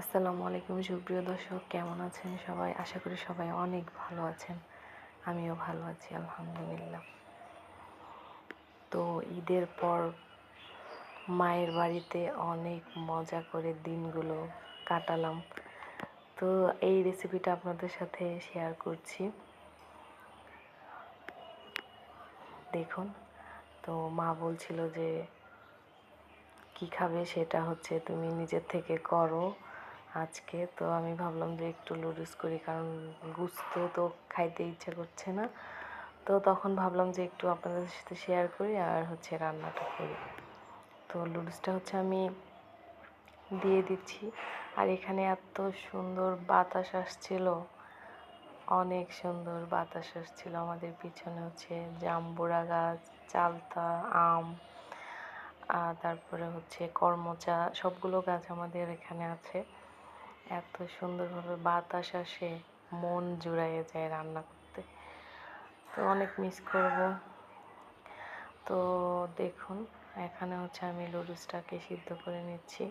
আসসালামু আলাইকুম সুপ্রিয় দর্শক, কেমন আছেন সবাই? আশা করি সবাই অনেক ভালো আছেন। আমিও ভালো আছি আলহামদুলিল্লাহ। তো ঈদের পর মায়ের বাড়িতে অনেক মজা করে দিনগুলো কাটালাম। তো এই রেসিপিটা আপনাদের সাথে শেয়ার করছি। দেখুন, তো মা বলছিল যে কি খাবে সেটা হচ্ছে তুমি নিজের থেকে করো আজকে। তো আমি ভাবলাম যে একটু নুডলস করি, কারণ গুস্ত তো খাইতে ইচ্ছা করছে না। তো তখন ভাবলাম যে একটু আপনাদের সাথে শেয়ার করি আর হচ্ছে রান্নাটা করি। তো নুডলসটা হচ্ছে আমি দিয়ে দিচ্ছি। আর এখানে এত সুন্দর বাতাস আসছিল, অনেক সুন্দর বাতাস আসছিল। আমাদের পিছনে হচ্ছে জাম্বুরা গাছ, চালতা, আম, তারপরে হচ্ছে করমচা, সবগুলো গাছ আমাদের এখানে আছে। এত সুন্দরভাবে বাতাস আসে, মন জুড়াইয়ে যায় রান্না করতে। তো অনেক মিস করব। তো দেখুন, এখানে হচ্ছে আমি নুডলসটাকে সিদ্ধ করে নিচ্ছি।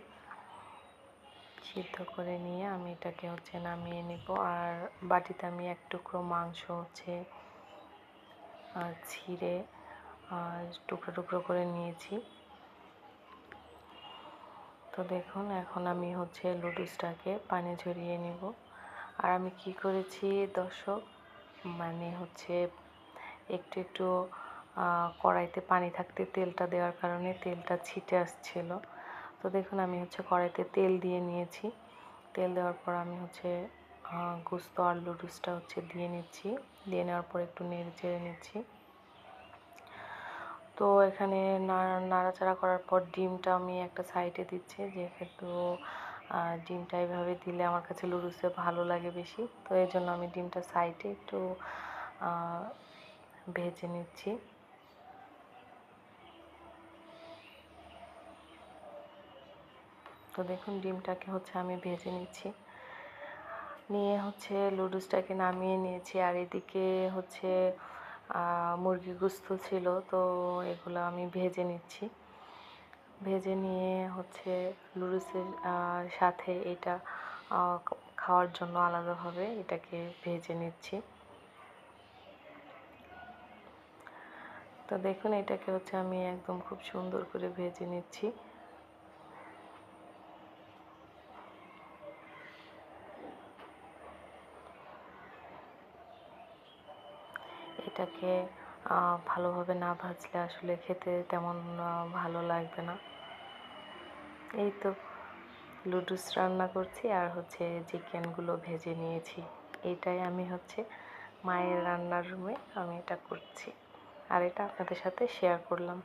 সিদ্ধ করে নিয়ে আমি এটাকে হচ্ছে নামিয়ে নিব। আর বাটিতে আমি এক টুকরো মাংস হচ্ছে ছিঁড়ে টুকরো টুকরো করে নিয়েছি। তো দেখুন, এখন আমি হচ্ছে নুডলসটাকে পানি ঝরিয়ে নিব। আর আমি কি করেছি দর্শক, মানে হচ্ছে একটু একটু কড়াইতে পানি থাকতে তেলটা দেওয়ার কারণে তেলটা ছিটে আসছিল। তো দেখুন, আমি হচ্ছে কড়াইতে তেল দিয়ে নিয়েছি। তেল দেওয়ার পর আমি হচ্ছে গোস্ত আর নুডলসটা হচ্ছে দিয়ে নিচ্ছি। দিয়ে নেওয়ার পর একটু নেড়ে চেড়ে নিচ্ছি। তো এখানে নাড়াচাড়া করার পর ডিমটা আমি একটা সাইডে দিচ্ছি, যেহেতু ডিমটা এভাবে দিলে আমার কাছে নুডলসে ভালো লাগে বেশি। তো এই জন্য আমি ডিমটা সাইডে একটু ভেজে নিচ্ছি। তো দেখুন, ডিমটাকে হচ্ছে আমি ভেজে নিচ্ছি। নিয়ে হচ্ছে নুডলসটাকে নামিয়ে নিয়েছি। আর এদিকে হচ্ছে মুরগি গোস্ত ছিল, তো এগুলো আমি ভেজে নিচ্ছি। ভেজে নিয়ে হচ্ছে নুডলসের সাথে এটা খাওয়ার জন্য আলাদাভাবে এটাকে ভেজে নিচ্ছি। তো দেখুন, এটাকে হচ্ছে আমি একদম খুব সুন্দর করে ভেজে নিচ্ছি। এটাকে ভালোভাবে না ভাজলে আসলে খেতে তেমন ভালো লাগবে না। এই তো নুডলস রান্না করছি আর হচ্ছে চিকেনগুলো ভেজে নিয়েছি। এটাই আমি হচ্ছে মায়ের রান্নার রুমে আমি এটা করছি, আর এটা আপনাদের সাথে শেয়ার করলাম।